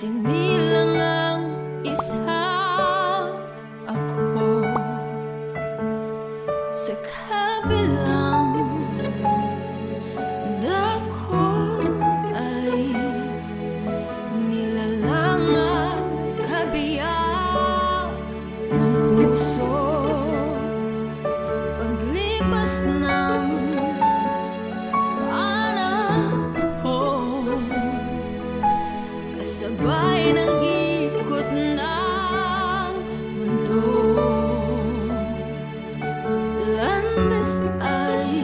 Sinilang ang isa, ako sa kabilang dako ay nilalang at kabiyak ng puso. Paglipas ng panahon, kasabay ng ikot ng mundo, landas ay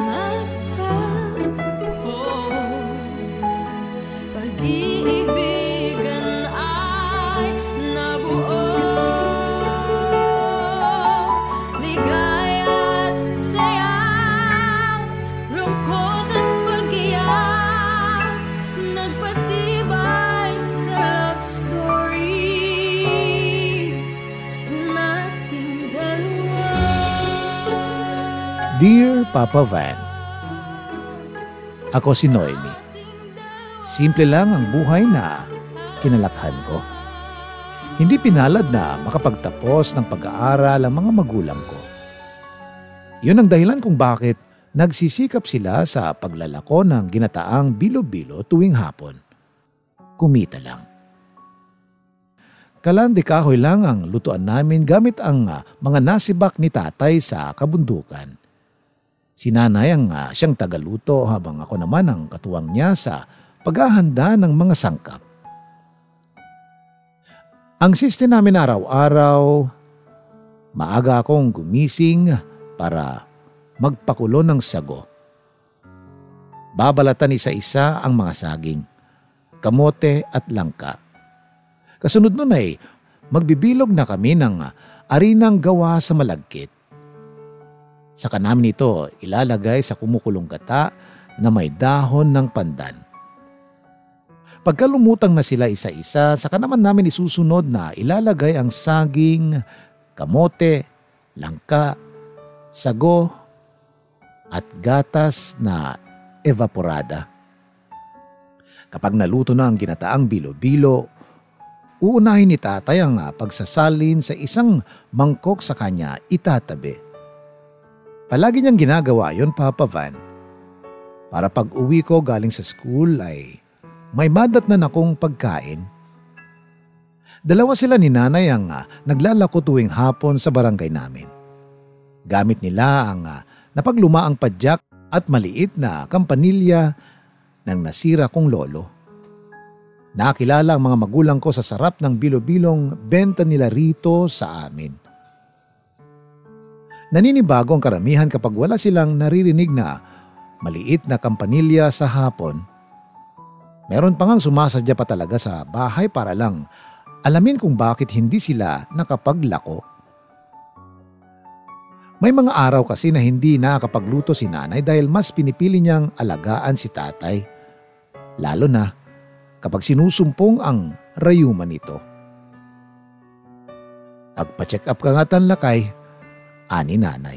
nagtagpo, pag-iibigan ay nabuo, ligaya at saya, lungkot at pag-iyak, nagpatibay sa love story nating dalawa. Dear Papa Van, ako si Noemi. Simple lang ang buhay na kinalakhan ko. Hindi pinalad na makapagtapos ng pag-aaral ang mga magulang ko. Yun ang dahilan kung bakit nagsisikap sila sa paglalako ng ginataang bilo-bilo tuwing hapon. Kumita lang. Kalan de kahoy lang ang lutuan namin gamit ang mga nasibak ni tatay sa kabundukan. Si nanay ang siyang tagaluto habang ako naman ang katuwang niya sa paghahanda ng mga sangkap. Ang siste namin araw-araw, maaga akong gumising para magpakulo ng sago. Babalatan isa-isa ang mga saging, kamote at langka. Kasunod nun ay magbibilog na kami ng arinang gawa sa malagkit. Saka namin ito ilalagay sa kumukulong gata na may dahon ng pandan. Pagka lumutang na sila isa-isa, saka naman namin isusunod na ilalagay ang saging, kamote, langka, sago, at gatas na evaporada. Kapag naluto na ang ginataang bilo-bilo, uunahin ni tatay ang pagsasalin sa isang mangkok sa kanya itatabi. Palagi niyang ginagawa yon, Papa Van. Para pag uwi ko galing sa school ay may madatnan akong pagkain. Dalawa sila ni nanay ang naglalako tuwing hapon sa barangay namin. Gamit nila ang napaglumaang padyak at maliit na kampanilya ng nasira kong lolo. Nakilala ang mga magulang ko sa sarap ng bilo-bilong benta nila rito sa amin. Naninibago ang karamihan kapag wala silang naririnig na maliit na kampanilya sa hapon. Meron pa ngang sumasadya pa talaga sa bahay para lang alamin kung bakit hindi sila nakapaglako. May mga araw kasi na hindi nakakapagluto si nanay dahil mas pinipili niyang alagaan si tatay. Lalo na kapag sinusumpong ang rayuman nito. Agpa-check up ka nga tanlakay, ani nanay.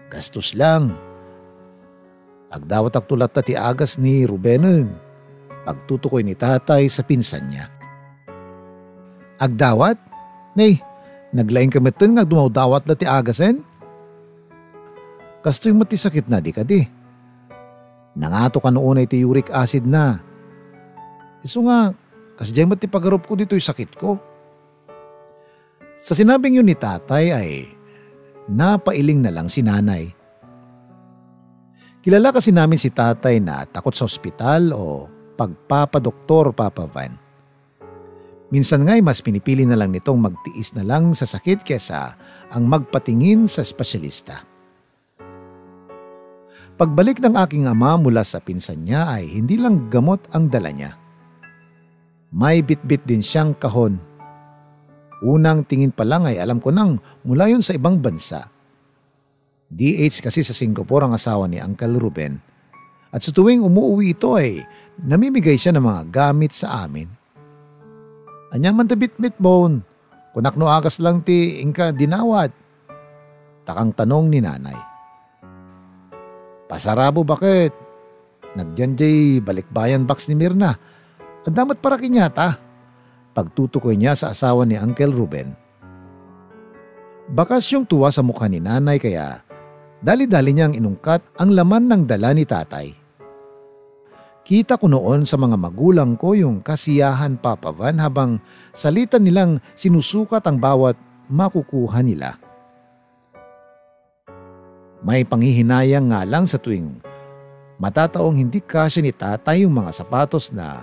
Gastos lang. Agdawat ak tulat na ti agas ni Rubenon. Pagtutukoy ni tatay sa pinsan niya. Agdawat? Nay, naglaing kamitin nga dumawdawat na ti agasen? Kasto'y matisakit na di ka di. Nangato ka noon ay ti uric acid na. Iso nga, kasi dyan mati pagarup ko dito yung sakit ko. Sa sinabing yun ni tatay ay napailing na lang si nanay. Kilala kasi namin si tatay na takot sa ospital o pagpapadoktor, Papa Van. Minsan nga'y mas pinipili na lang nitong magtiis na lang sa sakit kesa ang magpatingin sa espesyalista. Pagbalik ng aking ama mula sa pinsan niya ay hindi lang gamot ang dala niya. May bitbit din siyang kahon. Unang tingin pa lang ay alam ko nang mula yun sa ibang bansa. DH kasi sa Singapore ang asawa ni Uncle Ruben. At sa tuwing umuwi ito ay namimigay siya ng mga gamit sa amin. Anyang man tabit-bit bone, kunak no agas lang ti ingka dinawat. Takang tanong ni nanay. Pasarabo bakit? Nagdyan jay balikbayan box ni Mirna. damat para kinyata. Pagtutukoy niya sa asawa ni Uncle Ruben. Bakas yung tuwa sa mukha ni nanay kaya dali-dali niyang inungkat ang laman ng dala ni tatay. Kita ko noon sa mga magulang ko yung kasiyahan, Papa Van, habang salita nilang sinusukat ang bawat makukuha nila. May panghihinayang nga lang sa tuwing matataong hindi kasya ni tatay yung mga sapatos na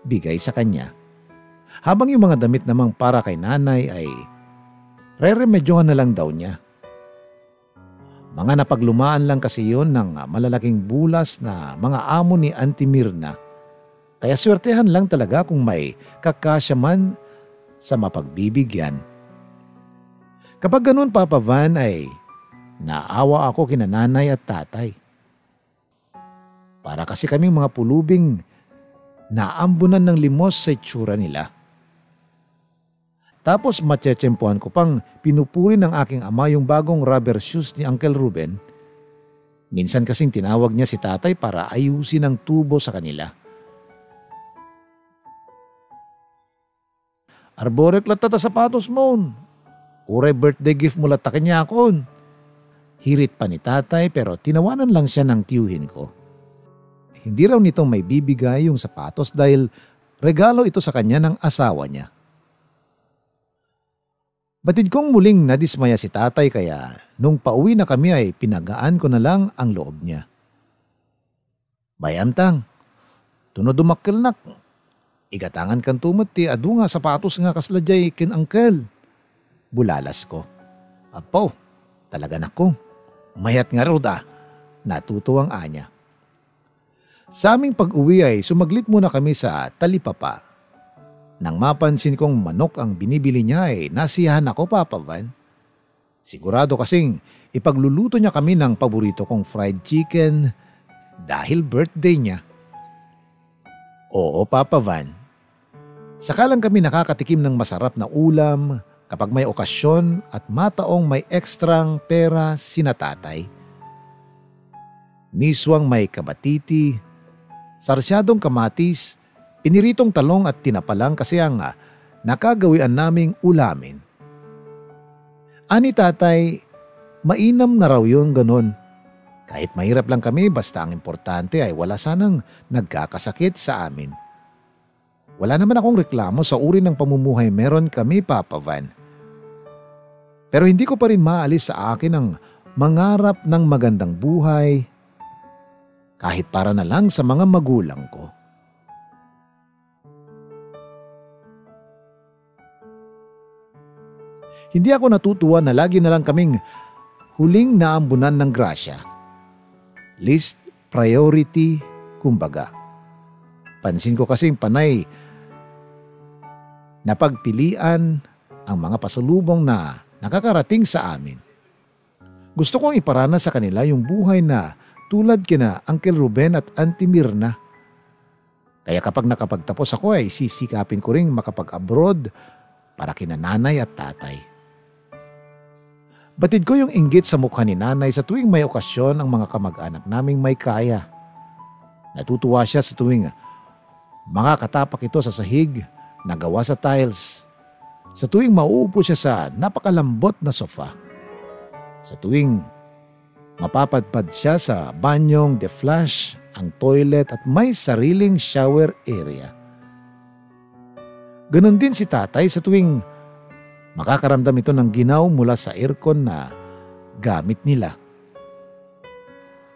bigay sa kanya. Habang yung mga damit namang para kay nanay ay re-remedyohan na lang daw niya. Mga napaglumaan lang kasi yun ng malalaking bulas na mga amo ni Auntie Mirna. Kaya swertehan lang talaga kung may kakasya man sa mapagbibigyan. Kapag ganun, Papa Van, ay naawa ako kina nanay at tatay. Para kasi kaming mga pulubing naambunan ng limos sa itsura nila. Tapos matsyetsempuhan ko pang pinupuri ng aking ama yung bagong rubber shoes ni Uncle Ruben. Minsan kasing tinawag niya si tatay para ayusin ang tubo sa kanila. Arborek latata sapatos mo. Ure birthday gift mo latakin niya akon. Hirit pa ni tatay pero tinawanan lang siya ng tiyuhin ko. Hindi raw nito may bibigay yung sapatos dahil regalo ito sa kanya ng asawa niya. Batid kong muling nadismaya si tatay kaya nung pauwi na kami ay pinagaan ko na lang ang loob niya. Bayamtang, tunod dumakilnak. Igatangan kan tumot ti adu nga sapatos nga kasladjay kin uncle. Bulalas ko. Apo, talaga nako. Mayat nga roda. Natutuwang anya. Sa aming pag-uwi ay sumaglit muna kami sa talipapa. Nang mapansin kong manok ang binibili niya ay nasiyahan ako, Papa Van. Sigurado kasing ipagluluto niya kami ng paborito kong fried chicken dahil birthday niya. Oo, Papa Van. Saka lang kami nakakatikim ng masarap na ulam kapag may okasyon at mataong may ekstrang pera sina tatay. Miswang may kabatiti, sarsyadong kamatis, piniritong talong at tinapalang kasi ang nakagawian naming ulamin. Ani tatay, mainam na raw yun ganon. Kahit mahirap lang kami basta ang importante ay wala sanang nagkakasakit sa amin. Wala naman akong reklamo sa uri ng pamumuhay meron kami, Papa Van. Pero hindi ko pa rin maalis sa akin ang mangarap ng magandang buhay kahit para na lang sa mga magulang ko. Hindi ako natutuwa na lagi na lang kaming huling naambunan ng grasya. List priority, kumbaga. Pansin ko kasing panay napagpilian ang mga pasalubong na nakakarating sa amin. Gusto kong iparana sa kanila yung buhay na tulad kina Uncle Ruben at Auntie Mirna. Kaya kapag nakapagtapos ako ay sisikapin ko ring makapag-abroad para kina nanay at tatay. Batid ko yung inggit sa mukha ni nanay sa tuwing may okasyon ang mga kamag-anak naming may kaya. Natutuwa siya sa tuwing makakatapak ito sa sahig na gawa sa tiles. Sa tuwing mauupo siya sa napakalambot na sofa. Sa tuwing mapapadpad siya sa banyong de-flush, ang toilet at may sariling shower area. Ganon din si tatay sa tuwing makakaramdam ito ng ginaw mula sa aircon na gamit nila.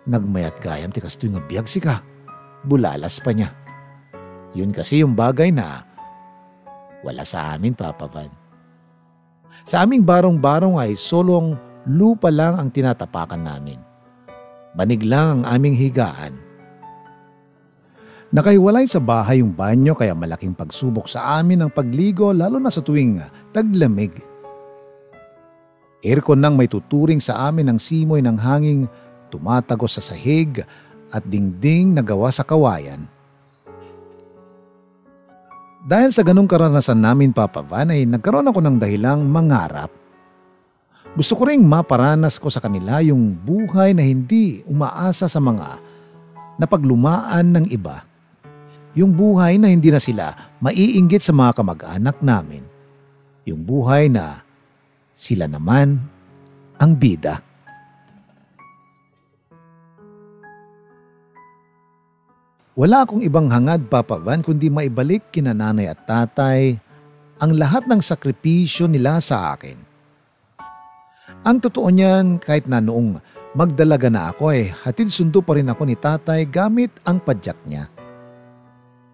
Nagmayat gayam tikas tuwing abiyag si ka. Bulalas pa niya. Yun kasi yung bagay na wala sa amin, Papa Van. Sa aming barong-barong ay solong lupa lang ang tinatapakan namin. Banig lang ang aming higaan. Nakahiwalay sa bahay yung banyo kaya malaking pagsubok sa amin ang pagligo lalo na sa tuwing taglamig. Aircon nang may tuturing sa amin ang simoy ng hanging tumatagos sa sahig at dingding na gawa sa kawayan. Dahil sa ganong karanasan namin, Papa Van, ay nagkaroon ako ng dahilang mangarap. Gusto ko ring maparanas ko sa kanila yung buhay na hindi umaasa sa mga napaglumaan ng iba. Yung buhay na hindi na sila maiinggit sa mga kamag-anak namin. Yung buhay na sila naman ang bida. Wala akong ibang hangad, Papa Van, kundi maibalik kina nanay at tatay ang lahat ng sakripisyo nila sa akin. Ang totoo niyan, kahit na noong magdalaga na ako hatid sundo pa rin ako ni tatay gamit ang padyak niya.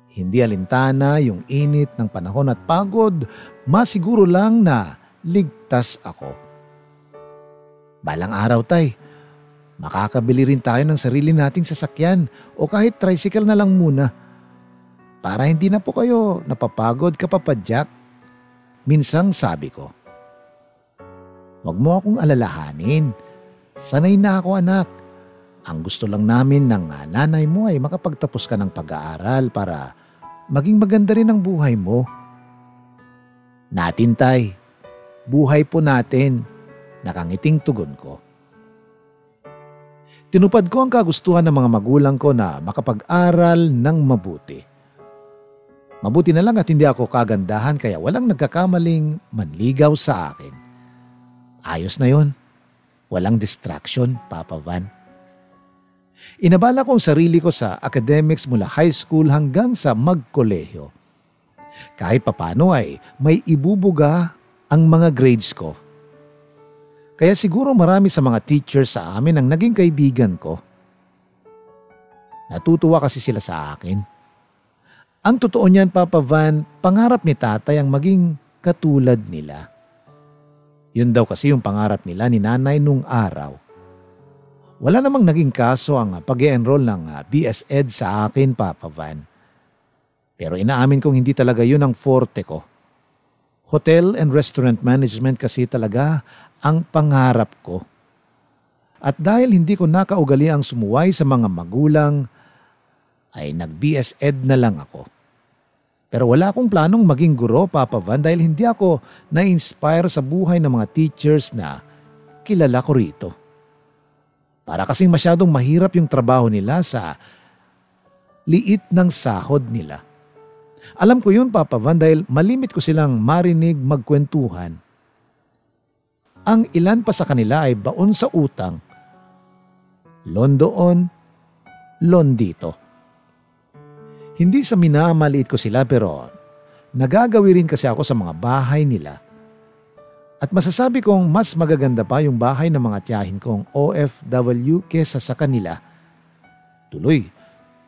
Hindi alintana yung init ng panahon at pagod, masiguro lang na ligtas ako. Balang araw tay, makakabili rin tayo ng sarili nating sasakyan o kahit tricycle na lang muna. Para hindi na po kayo napapagod kapapadyak. Minsang sabi ko. Huwag mo akong alalahanin. Sanay na ako anak. Ang gusto lang namin ng nanay mo ay makapagtapos ka ng pag-aaral para maging maganda rin ang buhay mo. Natin tay, buhay po natin, nakangiting tugon ko. Tinupad ko ang kagustuhan ng mga magulang ko na makapag-aral ng mabuti. Mabuti na lang at hindi ako kagandahan kaya walang nagkakamaling manligaw sa akin. Ayos na yon. Walang distraction, Papa Van. Inabala ko ang sarili ko sa academics mula high school hanggang sa magkolehiyo. Kahit papano ay may ibubuga ang mga grades ko. Kaya siguro marami sa mga teachers sa amin ang naging kaibigan ko. Natutuwa kasi sila sa akin. Ang totoo niyan, Papa Van, pangarap ni tatay ang maging katulad nila. Yun daw kasi yung pangarap nila ni nanay nung araw. Wala namang naging kaso ang pag-e-enroll ng BS Ed sa akin, Papa Van. Pero inaamin kong hindi talaga yun ang forte ko. Hotel and restaurant management kasi talaga ang pangarap ko. At dahil hindi ko nakaugali ang sumuway sa mga magulang, ay nag-BS Ed na lang ako. Pero wala akong planong maging guro, Papa Van, dahil hindi ako na-inspire sa buhay ng mga teachers na kilala ko rito. Para kasing masyadong mahirap yung trabaho nila sa liit ng sahod nila. Alam ko yun, Papa Van, dahil malimit ko silang marinig magkwentuhan. Ang ilan pa sa kanila ay baon sa utang. Lon doon, lon dito. Hindi sa minamaliit ko sila pero nagagawi rin kasi ako sa mga bahay nila. At masasabi kong mas magaganda pa yung bahay ng mga tiyahin kong OFW kesa sa kanila. Tuloy,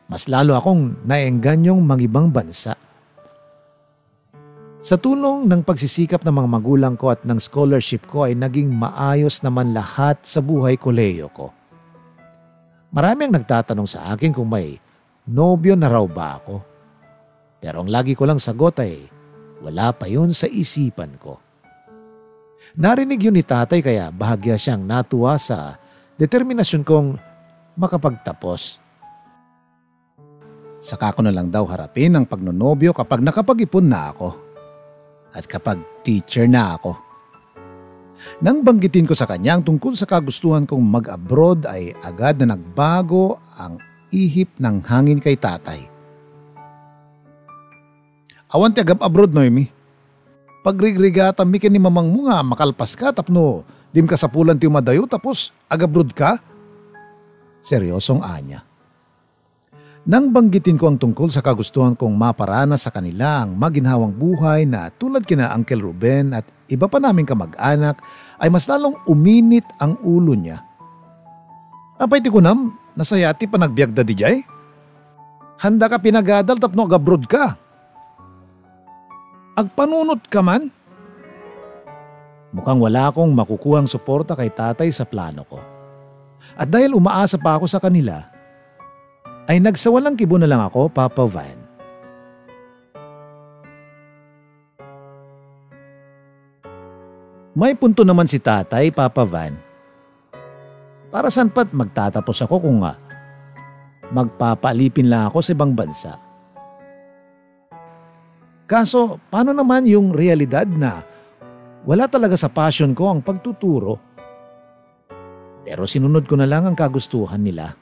mas lalo akong naengganyong mangibang bansa. Sa tulong ng pagsisikap ng mga magulang ko at ng scholarship ko ay naging maayos naman lahat sa buhay kolehiyo ko. Marami ang nagtatanong sa akin kung may nobyo na raw ba ako. Pero ang lagi ko lang sagot ay wala pa yun sa isipan ko. Narinig yun ni tatay kaya bahagya siyang natuwa sa determinasyon kong makapagtapos. Saka ko na lang daw harapin ang pagnonobyo kapag nakapag-ipon na ako at kapag teacher na ako. Nang banggitin ko sa kanya ang tungkol sa kagustuhan kong mag-abroad ay agad na nagbago ang ihip ng hangin kay tatay. Awan ti agab-abroad, Noemi. Pagrigrigatam mi ken ni mamang mo nga makalpas ka tapno dim ka sa pulan ti umadayo tapos agabrod ka? Seryosong anya. Nang banggitin ko ang tungkol sa kagustuhan kong maparana sa kanila ang maginhawang buhay na tulad kina Uncle Ruben at iba pa naming kamag-anak ay mas lalong uminit ang ulo niya. Apay ti kunam, nasayati pa nagbiagda di jay? Handa ka pinagadal tapno agabrod ka? Agpanunot ka man? Mukhang wala akong makukuhang suporta kay tatay sa plano ko. At dahil umaasa pa ako sa kanila, ay nagsawalang kibo na lang ako, Papa Van. May punto naman si tatay, Papa Van. Para saan pa't magtatapos ako kung magpapalipin lang ako sa ibang bansa? Kaso, paano naman yung realidad na wala talaga sa passion ko ang pagtuturo? Pero sinunod ko na lang ang kagustuhan nila.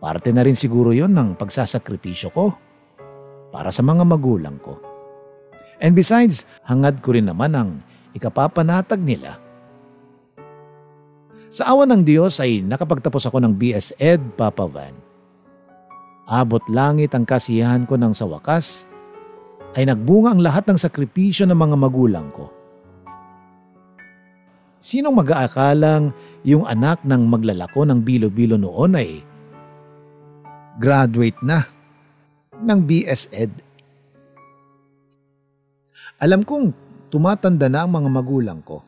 Parte na rin siguro yon ng pagsasakripisyo ko para sa mga magulang ko. And besides, hangad ko rin naman ang ikapapanatag nila. Sa awa ng Diyos ay nakapagtapos ako ng BS Ed, Papa Van. Abot langit ang kasiyahan ko nang sa wakas ay nagbunga ang lahat ng sakripisyo ng mga magulang ko. Sinong mag-aakalang yung anak ng maglalako ng bilo-bilo noon ay graduate na ng BS Ed? Alam kong tumatanda na ang mga magulang ko.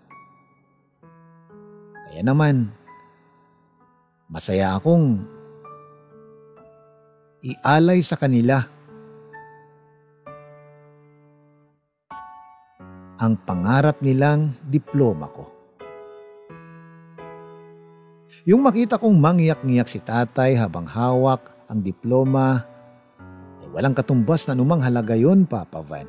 Kaya naman, masaya akong ialay sa kanila ang pangarap nilang diploma ko. Yung makita kong mangyak-ngyak si tatay habang hawak ang diploma ay walang katumbas na anumang halaga yun, Papa Van.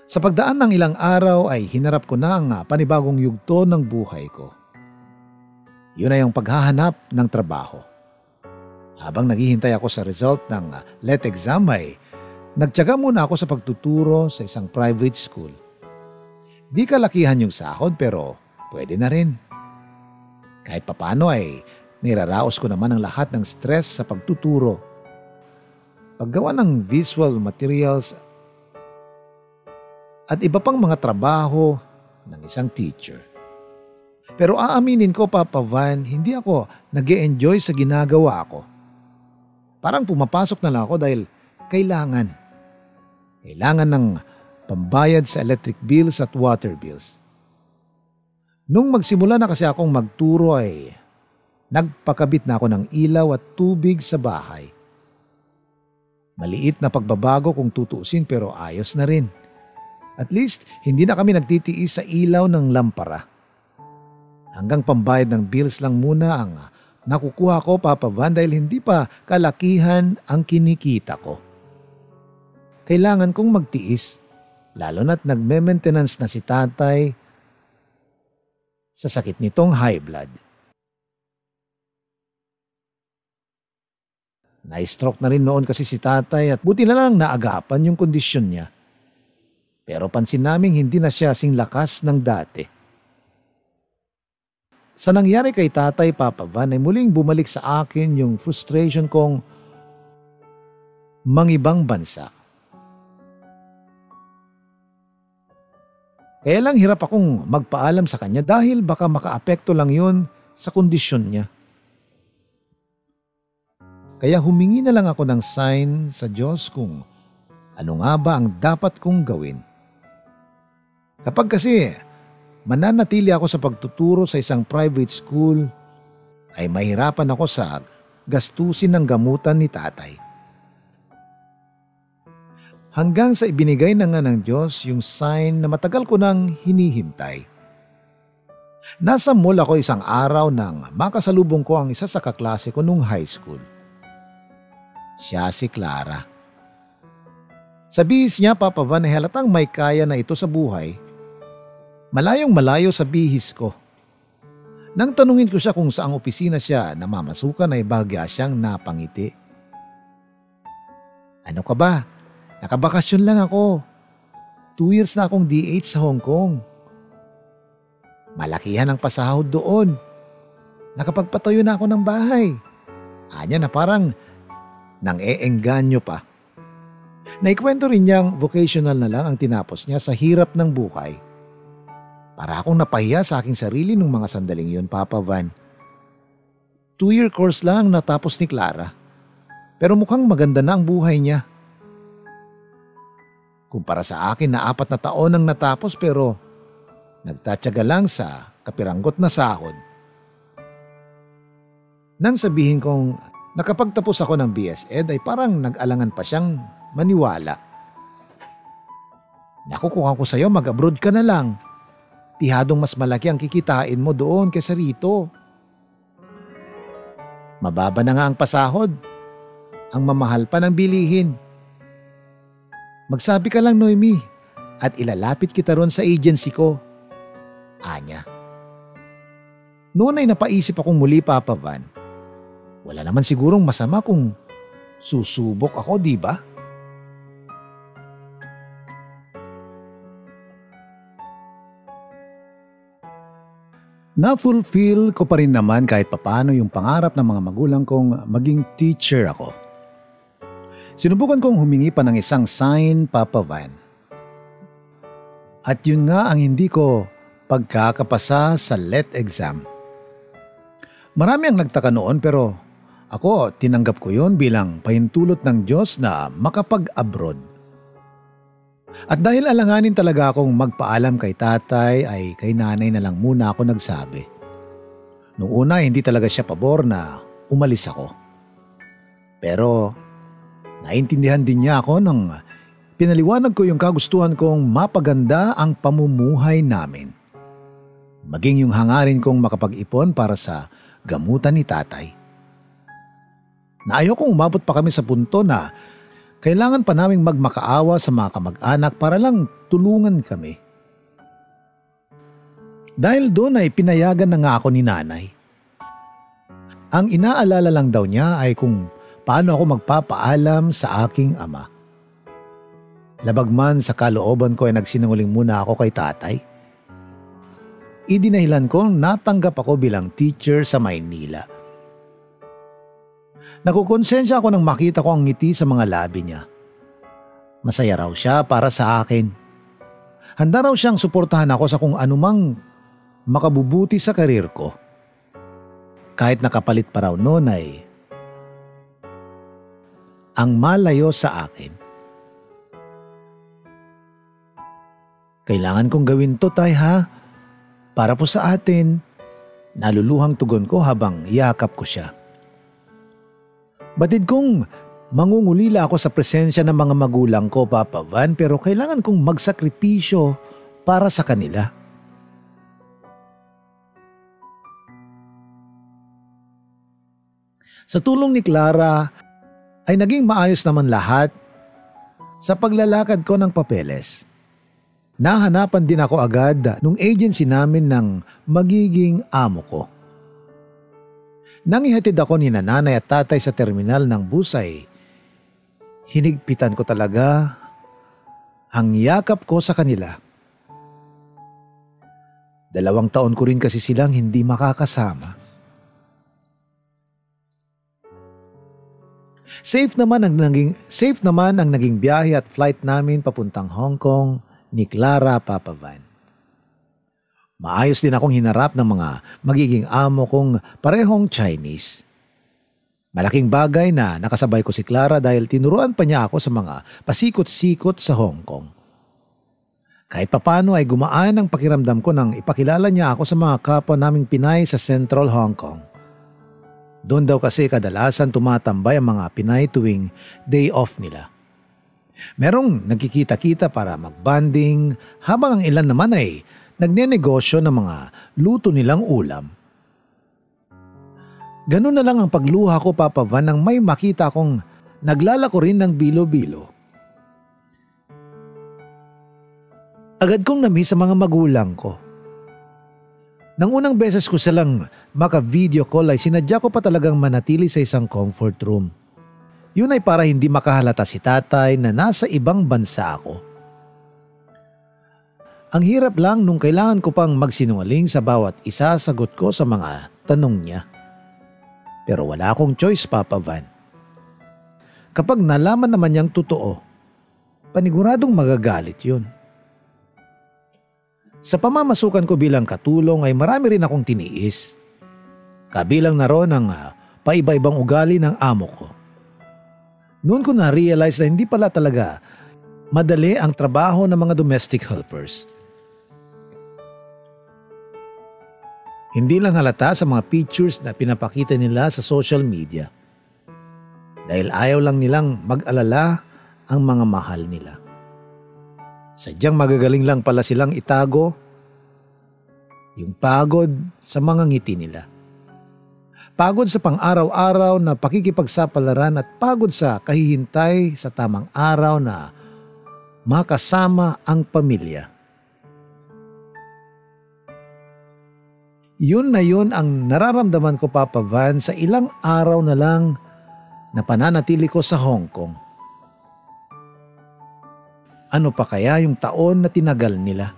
Sa pagdaan ng ilang araw ay hinarap ko na ang panibagong yugto ng buhay ko. Yun ay ang paghahanap ng trabaho. Habang naghihintay ako sa result ng LET exam ay nagtiyaga muna ako sa pagtuturo sa isang private school. Di kalakihan yung sahod pero pwede na rin. Kahit papano ay niraraos ko naman ang lahat ng stress sa pagtuturo. Paggawa ng visual materials at iba pang mga trabaho ng isang teacher. Pero aaminin ko, Papa Van, hindi ako nag-e-enjoy sa ginagawa ko. Parang pumapasok na lang ako dahil kailangan ng pambayad sa electric bills at water bills. Nung magsimula na kasi akong magturo ay nagpakabit na ako ng ilaw at tubig sa bahay. Maliit na pagbabago kung tutuusin pero ayos na rin. At least, hindi na kami nagtitiis sa ilaw ng lampara. Hanggang pambayad ng bills lang muna ang nakukuha ko, Papa Van, dahil hindi pa kalakihan ang kinikita ko. Kailangan kong magtiis, lalo na't nagme-maintenance na si tatay sa sakit nitong high blood. Na-stroke na rin noon kasi si tatay at buti na lang naagapan yung kondisyon niya. Pero pansin naming hindi na siya sing lakas ng dati. Sa nangyari kay tatay, Papa Van, ay muling bumalik sa akin yung frustration kong mangibang bansa. Kaya lang hirap akong magpaalam sa kanya dahil baka makaapekto lang yun sa kondisyon niya. Kaya humingi na lang ako ng sign sa Diyos kung ano nga ba ang dapat kong gawin. Kapag kasi mananatili ako sa pagtuturo sa isang private school, ay mahirapan ako sa gastusin ng gamutan ni tatay. Hanggang sa ibinigay na nga ng Diyos yung sign na matagal ko nang hinihintay. Nasa mall ako isang araw nang makasalubong ko ang isa sa kaklase ko nung high school. Siya si Clara. Sa bihis niya, Papa Van, ay halatang may kaya na ito sa buhay. Malayong malayo sa bihis ko. Nang tanungin ko siya kung saang opisina siya namamasukan ay bagya siyang napangiti. Ano ka ba? Nakabakasyon lang ako. 2 years na akong DH sa Hong Kong. Malakihan ang pasahod doon. Nakapagpatayo na ako ng bahay. Anya na parang nang-eengganyo pa. Naikwento rin niyang vocational na lang ang tinapos niya sa hirap ng buhay. Para akong napahiya sa aking sarili nung mga sandaling yun, Papa Van. 2-year course lang natapos ni Clara. Pero mukhang maganda na ang buhay niya. Kumpara sa akin na 4 na taon ang natapos pero nagtatyaga lang sa kapiranggot na sahod. Nang sabihin kong nakapagtapos ako ng BS Ed ay parang nag-alangan pa siyang maniwala. Naku, kung ako sa'yo mag-abroad ka na lang. Tihadong mas malaki ang kikitain mo doon kaysa rito. Mababa na nga ang pasahod. Ang mamahal pa ng bilihin. Magsabi ka lang, Noemi, at ilalapit kita ron sa agency ko. Anya. Noon ay napaisip akong muli, Papa Van. Wala naman sigurong masama kung susubok ako, di ba? Na-fulfill ko pa rin naman kahit papano yung pangarap ng mga magulang kong maging teacher ako. Sinubukan kong humingi pa ng isang sign, Papa Van. At yun nga ang hindi ko pagkakapasa sa LET exam. Marami ang nagtaka noon pero ako tinanggap ko yun bilang pahintulot ng Diyos na makapag-abroad. At dahil alanganin talaga akong magpaalam kay tatay ay kay nanay na lang muna ako nagsabi. Noong una hindi talaga siya pabor na umalis ako. Pero naintindihan din niya ako nang pinaliwanag ko yung kagustuhan kong mapaganda ang pamumuhay namin. Maging yung hangarin kong makapag-ipon para sa gamutan ni tatay. Na ayokong umabot pa kami sa punto na kailangan pa naming magmakaawa sa mga kamag-anak para lang tulungan kami. Dahil doon ay pinayagan na nga ako ni nanay. Ang inaalala lang daw niya ay kung paano ako magpapaalam sa aking ama. Labag man sa kalooban ko ay nagsinungaling muna ako kay tatay. Idinahilan ko natanggap ako bilang teacher sa Maynila. Nakukonsensya ako nang makita ko ang ngiti sa mga labi niya. Masaya raw siya para sa akin. Handa raw siyang suportahan ako sa kung anumang makabubuti sa karir ko. Kahit nakapalit pa raw noon ay ang malayo sa akin. Kailangan kong gawin to, tay, ha? Para po sa atin. Naluluhang tugon ko habang yakap ko siya. Batid kong mangungulila ako sa presensya ng mga magulang ko, Papa Van, pero kailangan kong magsakripisyo para sa kanila. Sa tulong ni Clara ay naging maayos naman lahat sa paglalakad ko ng papeles. Nahanapan din ako agad nung agency namin ng magiging amo ko. Nang ihatid ako ni nanay at tatay sa terminal ng bus ay hinigpitan ko talaga ang yakap ko sa kanila. 2 taon ko rin kasi silang hindi makakasama. Safe naman ang naging biyahe at flight namin papuntang Hong Kong ni Clara, Papa Van. Maayos din akong hinarap ng mga magiging amo kong parehong Chinese. Malaking bagay na nakasabay ko si Clara dahil tinuruan pa niya ako sa mga pasikot-sikot sa Hong Kong. Kahit papano ay gumaan ang pakiramdam ko nang ipakilala niya ako sa mga kapwa naming Pinay sa Central Hong Kong. Doon daw kasi kadalasan tumatambay ang mga Pinay tuwing day off nila. Merong nagkikita-kita para magbanding habang ang ilan naman ay nagnenegosyo ng mga luto nilang ulam. Ganun na lang ang pagluha ko, Papa Van, nang may makita akong naglalako rin ng bilo-bilo. Agad kong namiss sa mga magulang ko. Nang unang beses ko silang maka-video call ay sinadya ko pa talagang manatili sa isang comfort room. Yun ay para hindi makahalata si tatay na nasa ibang bansa ako. Ang hirap lang nung kailangan ko pang magsinungaling sa bawat isasagot ko sa mga tanong niya. Pero wala akong choice, Papa Van. Kapag nalaman naman niyang totoo, paniguradong magagalit yun. Sa pamamasukan ko bilang katulong ay marami rin akong tiniis. Kabilang na ron ang paiba-ibang ugali ng amo ko. Noon ko na-realize na hindi pala talaga madali ang trabaho ng mga domestic helpers. Hindi lang halata sa mga pictures na pinapakita nila sa social media. Dahil ayaw lang nilang mag-alala ang mga mahal nila. Sadyang magagaling lang pala silang itago yung pagod sa mga ngiti nila. Pagod sa pang-araw-araw na pakikipagsapalaran at pagod sa kahihintay sa tamang araw na makasama ang pamilya. Yun na yun ang nararamdaman ko, Papa Van, sa ilang araw na lang na pananatili ko sa Hong Kong. Ano pa kaya yung taon na tinagal nila?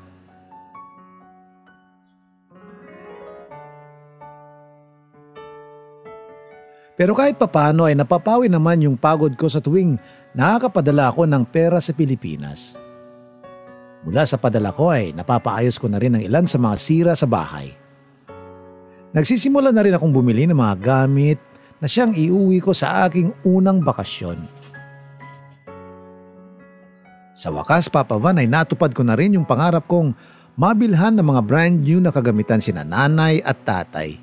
Pero kahit papano ay napapawi naman yung pagod ko sa tuwing nakakapadala ako ng pera sa Pilipinas. Mula sa padala ko ay napapaayos ko na rin ang ilan sa mga sira sa bahay. Nagsisimula na rin akong bumili ng mga gamit na siyang iuwi ko sa aking unang bakasyon. Sa wakas, Papa Van, ay natupad ko na rin yung pangarap kong mabilhan ng mga brand new na kagamitan sina nanay at tatay.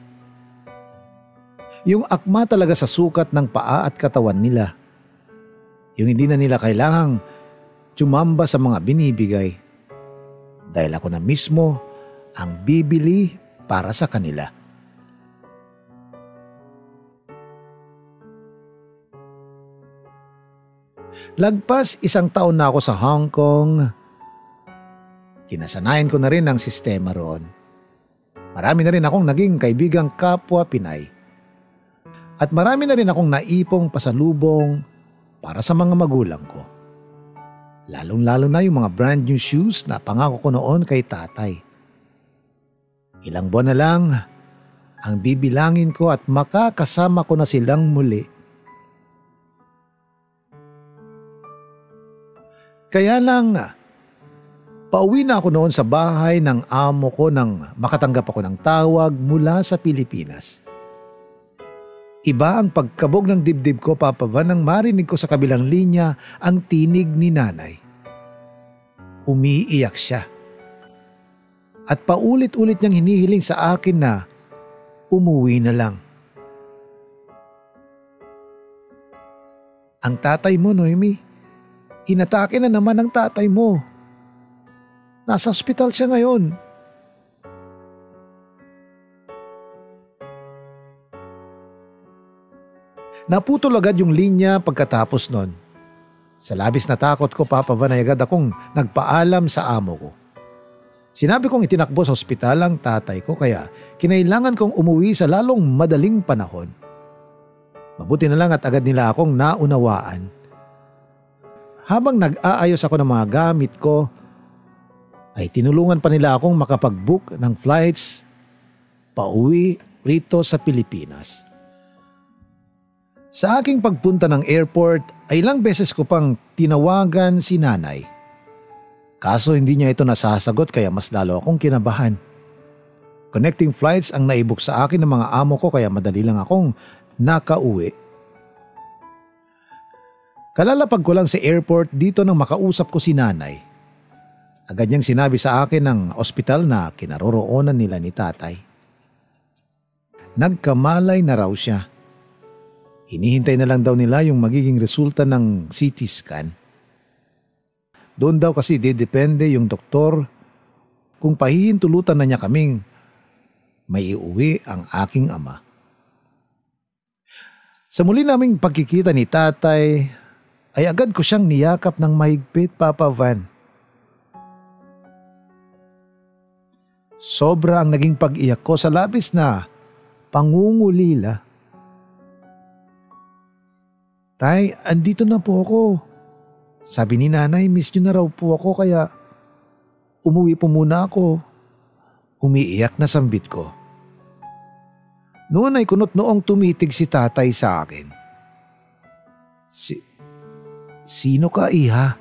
Yung akma talaga sa sukat ng paa at katawan nila. Yung hindi na nila kailangang tsumamba sa mga binibigay. Dahil ako na mismo ang bibili para sa kanila. Lagpas 1 taon na ako sa Hong Kong. Kinasanayan ko na rin ang sistema roon. Marami na rin akong naging kaibigang kapwa Pinay. At marami na rin akong naipong pasalubong para sa mga magulang ko. Lalong-lalo na yung mga brand new shoes na pangako ko noon kay tatay. Ilang buwan na lang ang bibilangin ko at makakasama ko na silang muli. Kaya lang, pauwi na ako noon sa bahay ng amo ko nang makatanggap ako ng tawag mula sa Pilipinas. Iba ang pagkabog ng dibdib ko, Papa Van, nang marinig ko sa kabilang linya ang tinig ni nanay. Umiiyak siya. At paulit-ulit niyang hinihiling sa akin na umuwi na lang. Ang tatay mo, Noemi, inatake na naman ang tatay mo. Nasa ospital siya ngayon. Naputol agad yung linya pagkatapos nun. Sa labis na takot ko, Papa Van, ay agad akong nagpaalam sa amo ko. Sinabi kong itinakbo sa ospital ang tatay ko kaya kinailangan kong umuwi sa lalong madaling panahon. Mabuti na lang at agad nila akong naunawaan. Habang nag-aayos ako ng mga gamit ko, ay tinulungan pa nila akong makapag-book ng flights pauwi rito sa Pilipinas. Sa aking pagpunta ng airport ay ilang beses ko pang tinawagan si nanay. Kaso hindi niya ito nasasagot kaya mas lalo akong kinabahan. Connecting flights ang naibuk sa akin ng mga amo ko kaya madali lang akong nakauwi. Kalalapag ko lang sa airport dito nang makausap ko si nanay. Agad niyang sinabi sa akin ng ospital na kinaroroonan nila ni tatay. Nagkamalay na raw siya. Hinihintay na lang daw nila yung magiging resulta ng CT scan. Doon daw kasi didepende yung doktor kung pahihintulutan na niya kaming may iuwi ang aking ama. Sa muli naming pagkikita ni tatay ay agad ko siyang niyakap ng mahigpit, Papa Van. Sobra ang naging pag-iyak ko sa labis na pangungulila. Tay, andito na po ako. Sabi ni nanay, miss niyo na raw po ako kaya umuwi po muna ako. Umiiyak na sambit ko. Noon ay kunot noong tumitig si tatay sa akin. Sino ka, iha?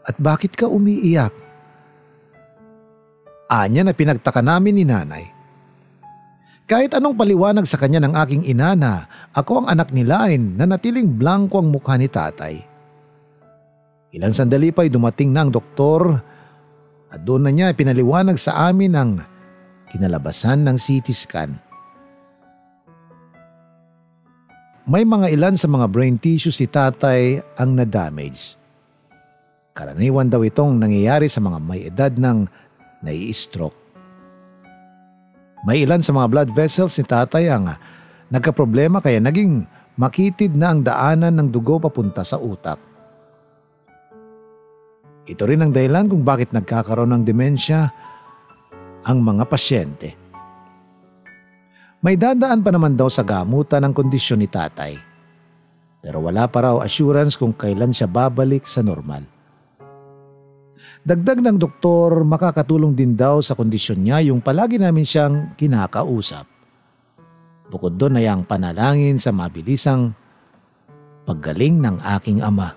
At bakit ka umiiyak? Anya na pinagtaka namin ni nanay. Kahit anong paliwanag sa kanya ng aking ina na ako ang anak ni Lain na natiling blanko ang mukha ni tatay. Ilang sandali pa ay dumating na ang doktor at doon na niya pinaliwanag sa amin ang kinalabasan ng CT scan. May mga ilan sa mga brain tissues si tatay ang na-damage. Karaniwan daw itong nangyayari sa mga may edad ng nai-stroke. May ilan sa mga blood vessels ni tatay ang nagkaproblema kaya naging makitid na ang daanan ng dugo papunta sa utak. Ito rin ang dahilan kung bakit nagkakaroon ng demensya ang mga pasyente. May dadaan pa naman daw sa gamutan ng kondisyon ni tatay. Pero wala pa raw assurance kung kailan siya babalik sa normal. Dagdag ng doktor, makakatulong din daw sa kondisyon niya yung palagi namin siyang kinakausap. Bukod doon ay ang panalangin sa mabilisang paggaling ng aking ama.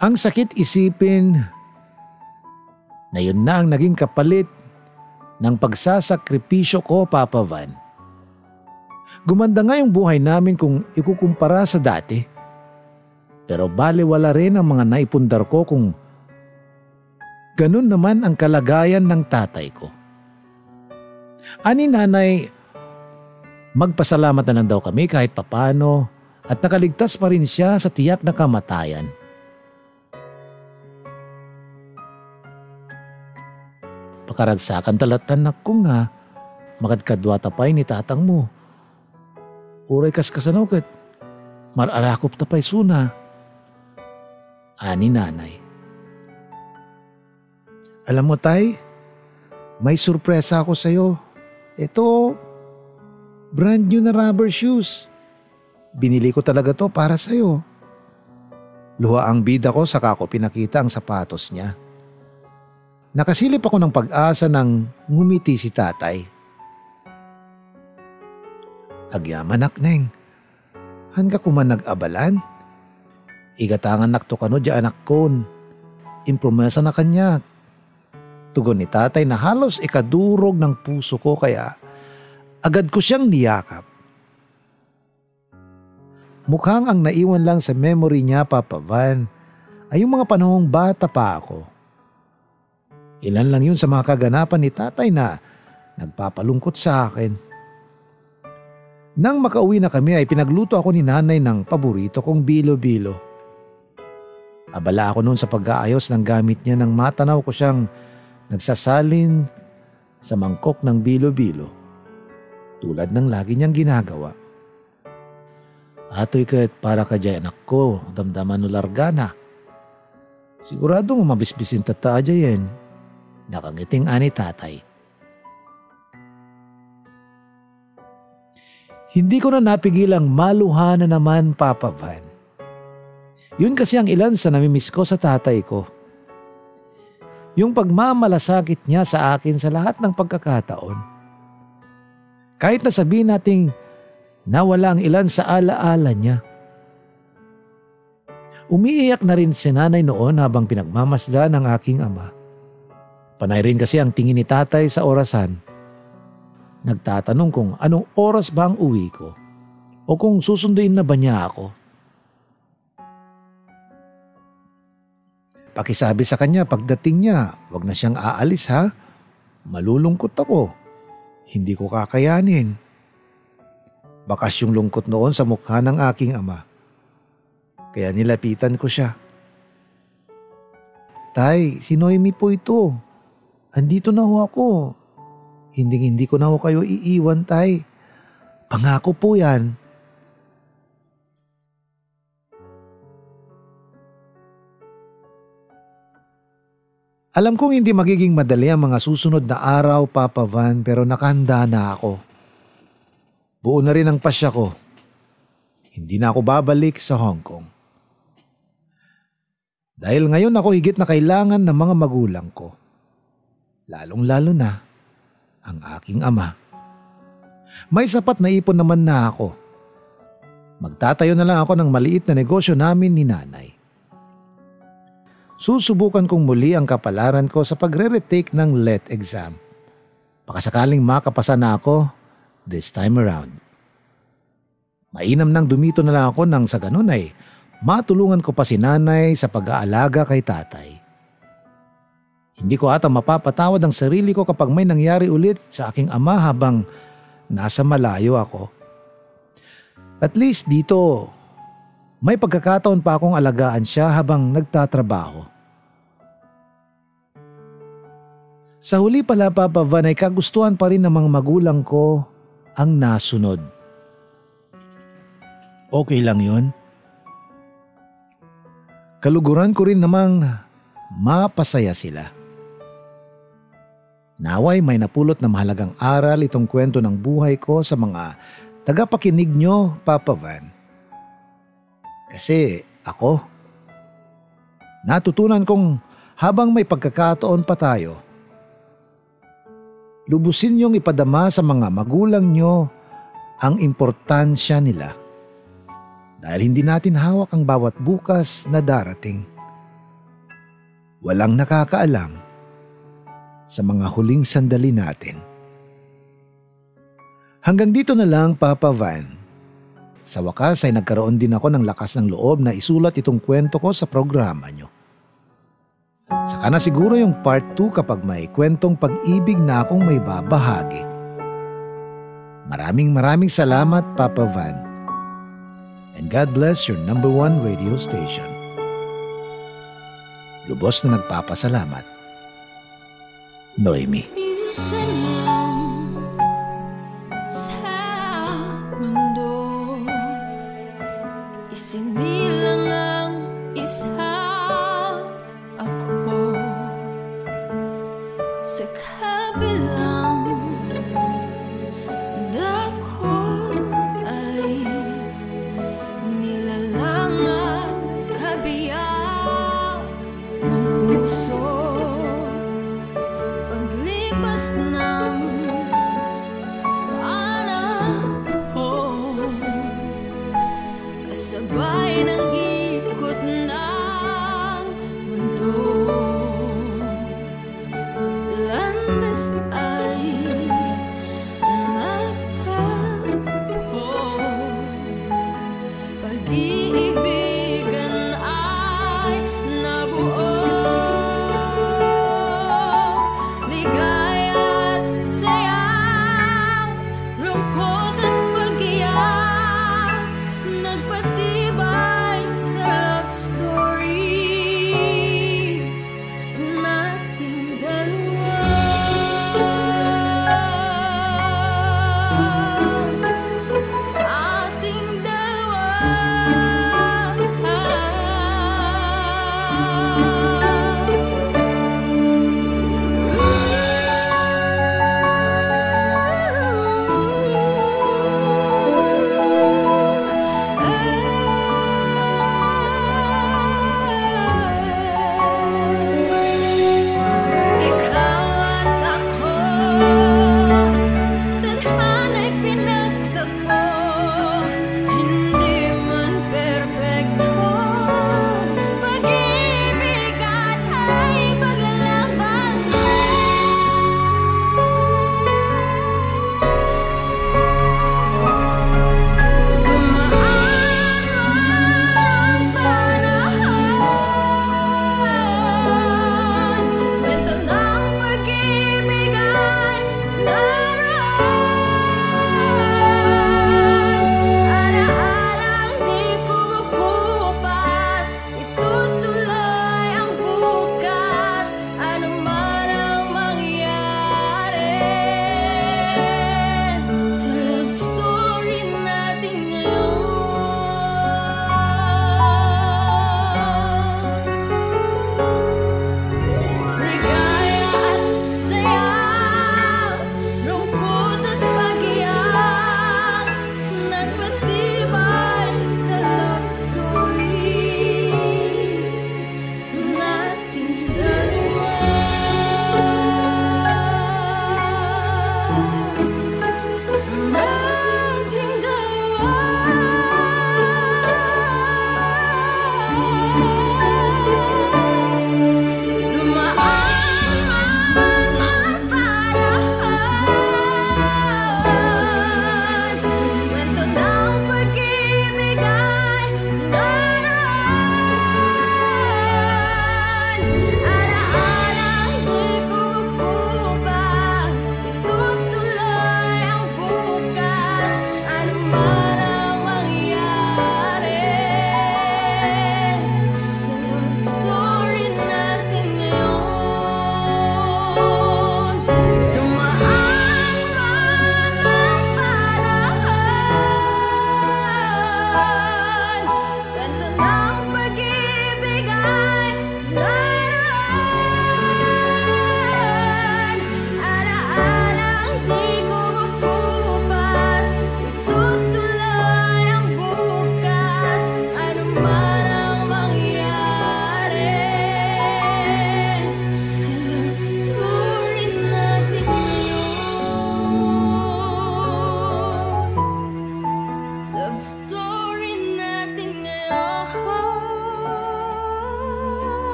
Ang sakit isipin na yun na ang naging kapalit ng pagsasakripisyo ko, Papa Van. Gumanda nga yung buhay namin kung ikukumpara sa dati. Pero balewala rin ang mga naipundar ko kung ganun naman ang kalagayan ng tatay ko. Ani nanay, magpasalamat na lang daw kami kahit papano at nakaligtas pa rin siya sa tiyak na kamatayan. Pakaragsakan talatan ko nga, makadkadwa tapay ni tatang mo. Uray kaskasanaw kat, mararakop tapay suna. Ani nanay. Alam mo tay, may surpresa ako sa'yo. Ito, brand new na rubber shoes. Binili ko talaga to para sa'yo. Luha ang bida ko saka ko pinakita ang sapatos niya. Nakasilip ako ng pag-asa nang ngumiti si tatay. Agyaman akneng, hangga kuman nag-abalan. Igatangan nakto kano di anak kon. Impromesa na kanya. Tugon ni tatay na halos ikadurog ng puso ko kaya agad ko siyang niyakap. Mukhang ang naiwan lang sa memory niya, Papa Van, ay yung mga panahong bata pa ako. Ilan lang yun sa mga kaganapan ni tatay na nagpapalungkot sa akin. Nang makauwi na kami ay pinagluto ako ni nanay ng paborito kong bilo-bilo. Abala ako noon sa pag-aayos ng gamit niya nang matanaw ko siyang nagsasalin sa mangkok ng bilo-bilo. Tulad ng lagi niyang ginagawa. Atoy kat para ka dyan anak ko, damdaman no largana. Sigurado mo mabisbisin tata dyan. Nakangiting ani tatay. Hindi ko na napigilang maluha na naman, Papa Van. Yun kasi ang ilan sa namimiss ko sa tatay ko. Yung pagmamalasakit niya sa akin sa lahat ng pagkakataon. Kahit na sabihin nating nawala ang ilan sa alaala niya. Umiiyak na rin si nanay noon habang pinagmamasdan ng aking ama. Panay rin kasi ang tingin ni tatay sa orasan. Nagtatanong kung anong oras ba ang uwi ko o kung susunduin na ba niya ako. Pakisabi sa kanya pagdating niya, wag na siyang aalis ha. Malulungkot ako. Hindi ko kakayanin. Bakas yung lungkot noon sa mukha ng aking ama. Kaya nilapitan ko siya. Tay, si Noemi po ito. Andito na ho ako. Hindi ko na ho kayo iiwan, tay. Pangako po yan. Alam kong hindi magiging madali ang mga susunod na araw, Papa Van, pero nakahanda na ako. Buo na rin ang pasya ko. Hindi na ako babalik sa Hong Kong. Dahil ngayon ako higit na kailangan ng mga magulang ko. Lalong-lalo na ang aking ama. May sapat na ipon naman na ako. Magtatayo na lang ako ng maliit na negosyo namin ni nanay. Susubukan kong muli ang kapalaran ko sa pagre-retake ng LET exam. Pakasakaling makapasa na ako this time around. Mainam nang dumito na lang ako nang sa ganun ay matulungan ko pa si nanay sa pag-aalaga kay tatay. Hindi ko ata mapapatawad ang sarili ko kapag may nangyari ulit sa aking ama habang nasa malayo ako. At least dito, may pagkakataon pa akong alagaan siya habang nagtatrabaho. Sa huli pala, Papa Van, ay kagustuhan pa rin ng mga magulang ko ang nasunod. Okay lang yun. kaluguran ko rin namang mapasaya sila. Naway may napulot na mahalagang aral itong kwento ng buhay ko sa mga tagapakinig nyo, Papa Van. Kasi ako, natutunan kong habang may pagkakataon pa tayo, lubusin niyong ipadama sa mga magulang nyo ang importansya nila. Dahil hindi natin hawak ang bawat bukas na darating. Walang nakakaalam sa mga huling sandali natin. Hanggang dito na lang, Papa Van. Sa wakas ay nagkaroon din ako ng lakas ng loob na isulat itong kwento ko sa programa nyo. Saka na siguro yung part 2 kapag may kwentong pag-ibig na akong may babahagi. Maraming salamat, Papa Van. And God bless your number 1 radio station. Lubos na nagpapasalamat. Noemi. Minsan lang sa mundo isinilang ang isa ako sa kabilang dako ay nilalang at kabiyak ng puso. Paglipas ng panahon, kasabay ng ikot ng mundo, landas